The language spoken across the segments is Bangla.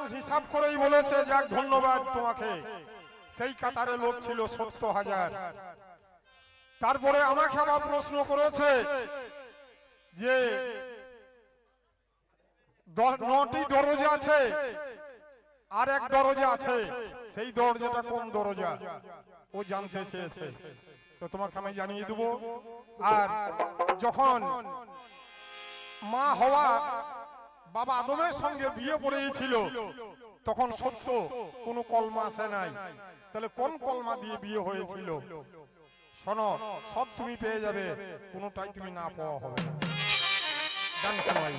মানুষ হিসাব করেই বলেছে যাক ধন্যবাদ তোমাকে। সেই কাতারে লোক ছিল 70,000। তারপরে আমাকে আবার প্রশ্ন করেছে যে 9টি দরজা আছে, আর এক দরজা আছে, সেই দরজাটা কোন দরজা ও জানতে চেয়েছে। তো তোমাকে আমি জানিয়ে দেব। আর যখন মা হওয়া বাবা আদমের সঙ্গে বিয়ে পড়েছিল তখন সত্য কোনো কলমা আসে নাই, তাহলে কোন কলমা দিয়ে বিয়ে হয়েছিল? শোনো, সব তুমি পেয়ে যাবে, কোনোটাই তুমি না পাওয়া হবে না। গান শোনাই।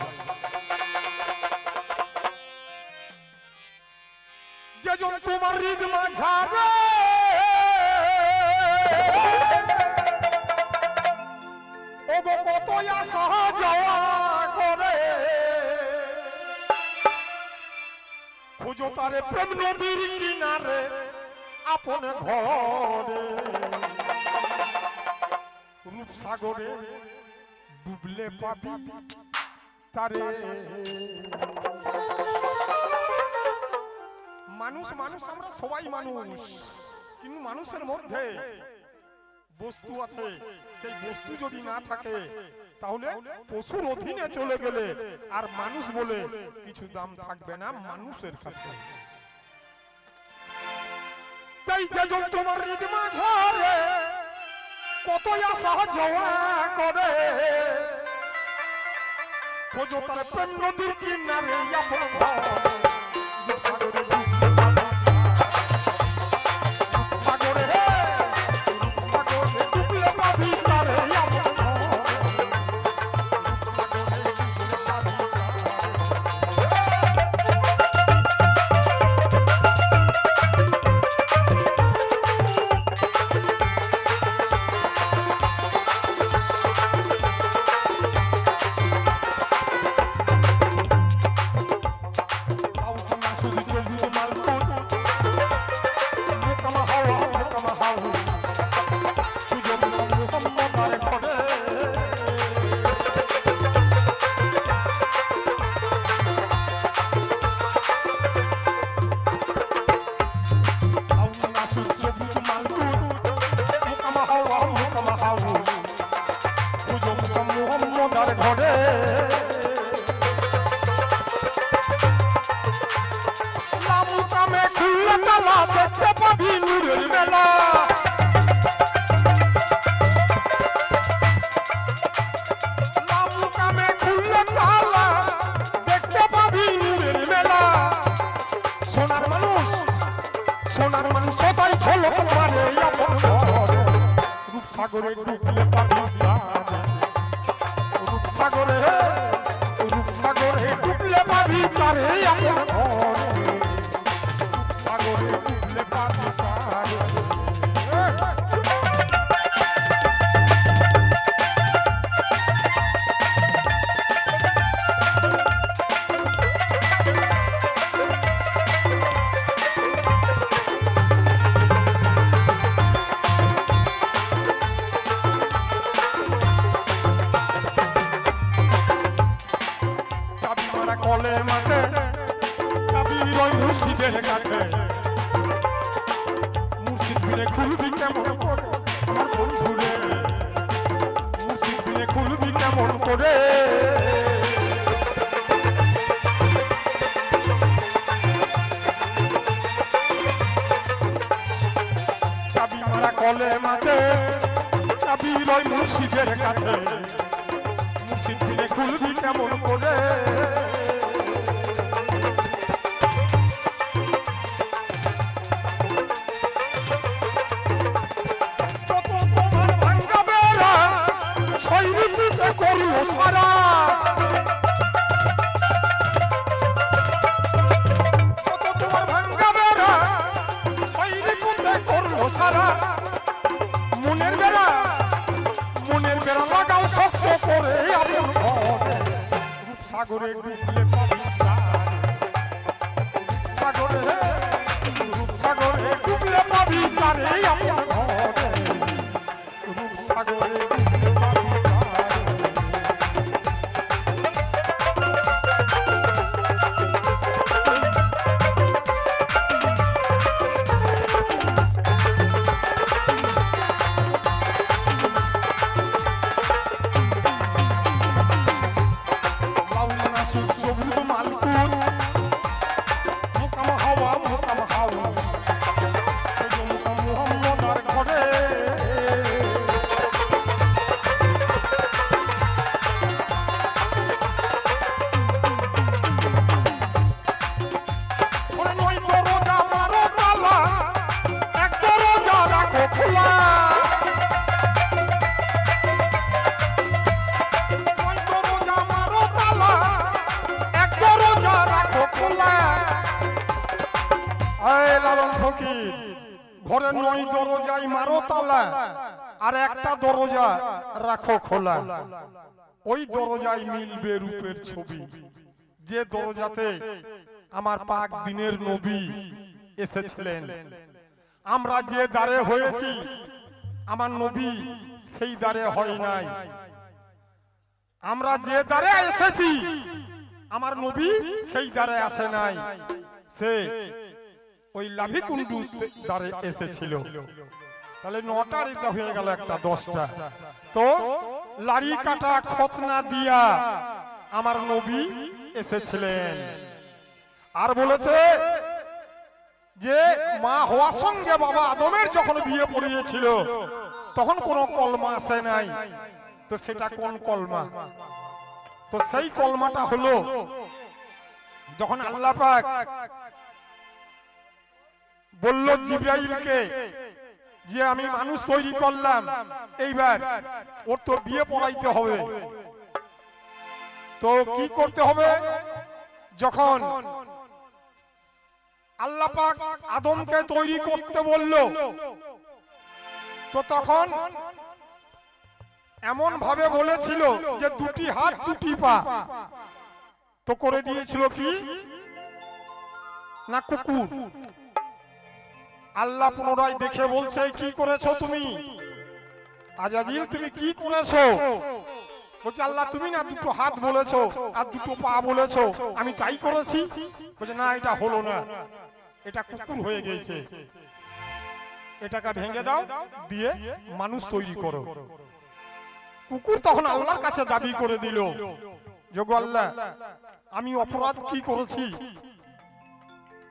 যেজন তোমার হৃদ মাঝারে ওগো কত আশা যাওয়া করে, খুঁজো তারে প্রেম নদীর কিনারে আপন ঘরে, রূপসাগরে ডুবলে পাবি তারে। মানুষ মানুষ আমরা সবাই মানুষ, কিন্তু মানুষের মধ্যে বস্তু আছে, সেই বস্তু যদি না থাকে তাহলে পশুর অধীনে চলে গেলে আর মানুষ বলে কিছু দাম থাকবে না মানুষের কাছে। তাই যেজন তোমার হৃদ মাঝারে কত আশা যাওয়া করে, খোঁজো তার প্রেম নদীর কিনারে আপন ঘরে, রূপসাগরে ডুবলে পাবি তারে, রূপসাগরে রূপসাগরে ডুবলে পাবি তারে আপন ঘরে, রূপসাগরে ডুবলে পাবি তারে। কলে মাঠে চাবি রই মুর্শিদের কাছে, মুর্শিদ দিনে খুলবি কেমন করে আমার বন্ধুরে, মুর্শিদ দিনে খুলবি কেমন করে। চাবি মারা কলে মাঠে চাবি রই মুর্শিদের কাছে, মুর্শিদ দিনে খুলবি কেমন করে। সারা কত তোমার ভাঙ্গা বেড়া ছয়রি পুঁতে করলো সারা, মনের বেড়া লাগাও শক্ত করে আপন ঘরে, রূপসাগরে ডুবলে পাবি তারে, রূপসাগরে ডুবলে পাবি তারে আপন ঘরে, রূপসাগরে ডুবলে পাবি। এই লালন ফকির, ঘরে 9 দরজায় মারো তালা, আর একটা দরজা রাখো খোলা। ওই দরজায় মিলবে রূপের ছবি, যে দরজাতে আমার পাক দিনের নবী এসেছিলেন। আমরা যে দ্বারে হয়েছি, আমার নবী সেই দ্বারে হয় নাই। আমরা যে দ্বারে এসেছি, আমার নবী সেই দ্বারে আসে নাই। সে ওই লাভিকুণ্ডু দ্বারে এসেছিল। তাহলে 9টার এটা হয়ে গেল, একটা 10টা। তো লাড়ি কাটা খতনা দিয়া আমার নবী এসেছিলেন। আর বলেছে যে মা হওয়ার সঙ্গে বাবা আদমের যখন বিয়ে পড়িয়েছিল, তখন কোনো কলমা আসে নাই। তো সেটা কোন কলমা? তো সেই কলমাটা হলো যখন আল্লাহ পাক বলল জিবরাইলকে যে আমি মানুষ তৈরি করলাম, এইবার ওর তো বিয়ে পড়াইতে হবে। তো কি করতে হবে? যখন আল্লাহ পাক আদমকে তৈরি করতে বলল, তো তখন এমন ভাবে বলেছিল যে 2টি হাত 2টি পা। তো করে দিয়েছিল কি না কুকুর। আল্লাহ পুনরায় দেখে বলছে, কি করেছো তুমি আজাজিল, তুমি কি করেছো? বলছে আল্লাহ তুমি না 2টো হাত বলেছো আর 2টো পা বলেছো, আমি তাই করেছি। বলছে না, এটা হলো না, এটা কুকুর হয়ে গেছে, এটাকে ভেঙে দাও, দিয়ে মানুষ তৈরি করো। কুকুর তখন আল্লাহর কাছে দাবি করে দিল, যোগ আল্লাহ আমি অপরাধ কি করেছি?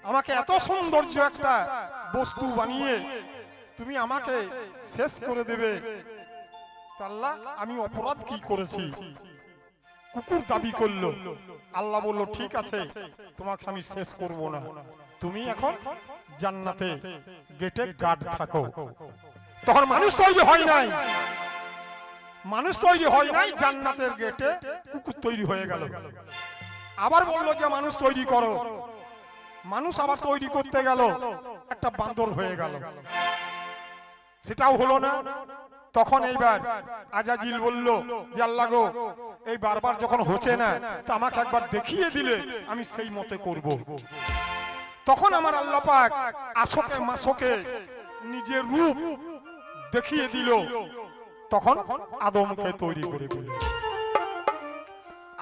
আমাকে এত সৌন্দর্য একটা বস্তু বানিয়ে তুমি আমাকে শেষ করে দেবে? আল্লাহ আমি অপরাধ কি করেছি? কুকুর দাবি করলো। আল্লাহ বলল ঠিক আছে, তোমাকে আমি শেষ করব না, তুমি এখন জান্নাতে গেটে গার্ড থাকো। তখন মানুষ তৈরি হয় নাই, মানুষ তৈরি হয় নাই, জান্নাতের গেটে কুকুর তৈরি হয়ে গেল। আবার বললো যে মানুষ তৈরি করো। মানুষ আবার তৈরি করতে গেল, একটা বান্দর হয়ে গেল, সেটাও হলো না। তখন এইবার আজাজিল বলল যে আল্লাহ গো, এই বারবার যখন হচ্ছে না, তা আমাকে একবার দেখিয়ে দিলে আমি সেই মতে করব। তখন আমার আল্লাহ পাক আসকে মাসকে নিজের রূপ দেখিয়ে দিল। তখন আদমকে তৈরি করে দিল।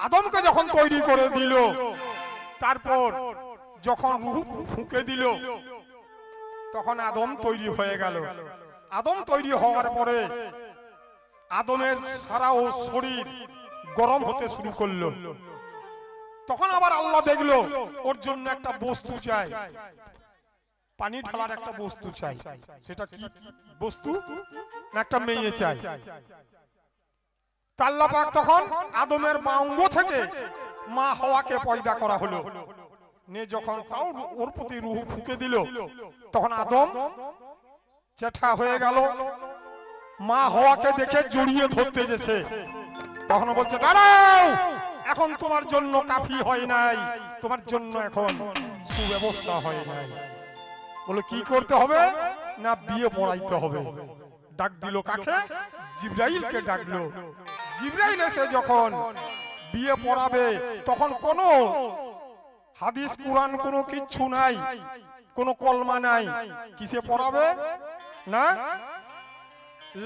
আদমকে যখন তৈরি করে দিল, তারপর যখন রূহ ফুঁকে দিল, তখন আদম তৈরি হয়ে গেল। আদম তৈরি হওয়ার পরে আদমের সারা ও শরীর গরম হতে শুরু করলো। তখন আবার আল্লাহ দেখলো ওর জন্য একটা বস্তু চাই, পানি ঢালার একটা বস্তু চাই। সেটা কি বস্তু? না একটা মেয়ে চাই। আল্লাহ পাক তখন আদমের মা অঙ্গ থেকে মা হাওয়াকে পয়দা করা হলো। নে যখন তাও ওর প্রতি রূহ ফুঁকে দিল, তখন আদম চেঠা হয়ে গেল। মা হাওয়াকে দেখে জড়িয়ে ধরতে যেছে, তখন বলছে দাঁড়াও, এখন তোমার জন্য কাফি হয় নাই, তোমার জন্য এখন সুব্যবস্থা হয় নাই। বলে কি করতে হবে? না বিয়ে পড়াইতে হবে। ডাক দিল কাকে? জিবরাইলকে ডাকলো। জিবরাইল এসে যখন বিয়ে পড়াবে, তখন কোনো হাদিস কুরআন কোনো কিচ্ছু নাই, কোনো কলমা নাই। কিসে পড়াবে? না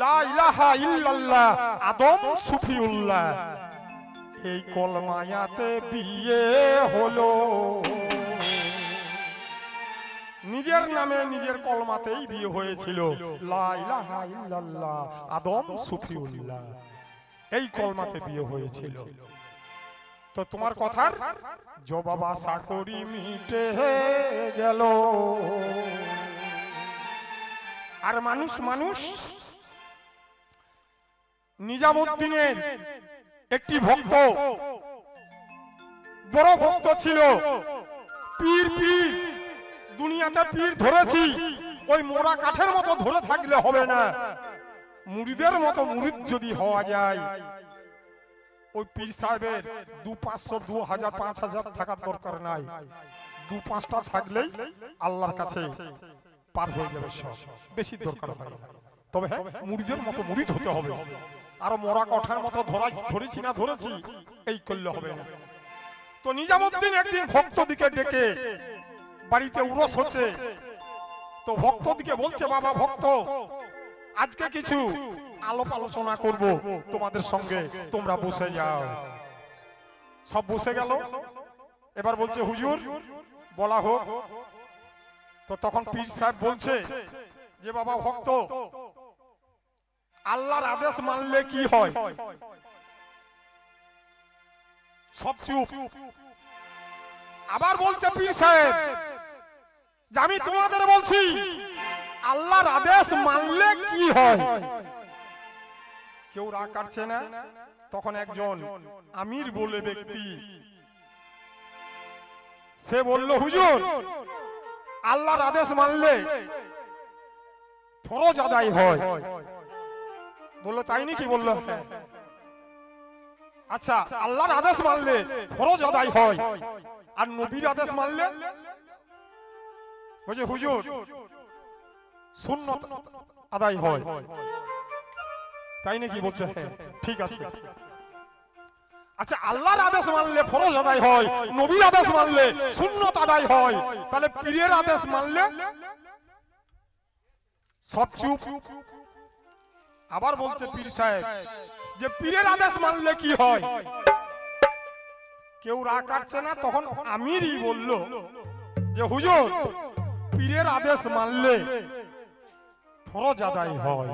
লা ইলাহা ইল্লাল্লাহ আদম সুফিউল্লাহ, এই কলমায়াতে বিয়ে হলো। নিজের নামে নিজের কলমাতেই বিয়ে হয়েছিল, লা ইলাহা ইল্লাল্লাহ আদম সুফিউল্লাহ, এই কলমাতে বিয়ে হয়েছিল। তো তোমার কথার জবাব আশা করি মিটে গেল। আর মানুষ মানুষ নিজামুদ্দিনের একটি ভক্ত, বড় ভক্ত ছিল। পীর পীর দুনিয়াতে পীর ধরেছি, ওই মোড়া কাঠের মতো ধরে থাকলে হবে না, মুরিদের মতো মুরিদ যদি হওয়া যায়, ওই পীর সাহেবের 200, 500, 2000, 5000 থাকার দরকার নাই। 2-5টা থাকলেই আল্লাহর কাছে পার হয়ে যাবে সব, বেশি দরকার হয় না। তবে হ্যাঁ, মুড়িদের মতো মুড়িদ হতে হবে, আর মরা কঠার মতো ধরেছি না ধরেছি এই করলে হবে না। তো নিজামুদ্দিন একদিন ভক্তদিকে ডেকে, বাড়িতে উরস হচ্ছে, তো ভক্তদিকে বলছে, বাবা ভক্ত, আজকে কিছু আলাপ আলোচনা করব তোমাদের সঙ্গে, তোমরা বসে যাও। সব বসে গেল। এবার বলছে, হুজুর বলা হোক। তো তখন পীর সাহেব বলছে যে, বাবা ভক্ত, আল্লাহর আদেশ মানলে কি হয়? সব চুপ। আবার বলছে পীর সাহেব যে, আমি তোমাদের বলছি আল্লাহর আদেশ মানলে কি হয়? কেউ রাগ কাটছে না। তখন একজন আমির বলে ব্যক্তি, সে বলল, হুজুর আল্লাহর আদেশ মানলে ফরজ আদায় হয়। বললো, তাই নাকি? বললো, হ্যাঁ। আচ্ছা, আল্লাহর আদেশ মানলে ফরজ আদায় হয়, আর নবীর আদেশ মানলে? বলছে, হুজুর সুন্নত আদায় হয়। তাই নাকি? বলছে, হ্যাঁ, ঠিক আছে। আচ্ছা, আল্লাহর আদেশ মানলে ফরজ আদায় হয়, নবীর আদেশ মানলে সুন্নত আদায় হয়, তাহলে পীরের আদেশ মানলে? সব চুপ। আবার বলছে পীর সাহেব যে, পীরের আদেশ মানলে কি হয়? কেউ রাগ কাটছে না। তখন আমিরই বলল যে, হুজুর পীরের আদেশ মানলে ফরজ আদায় হয়।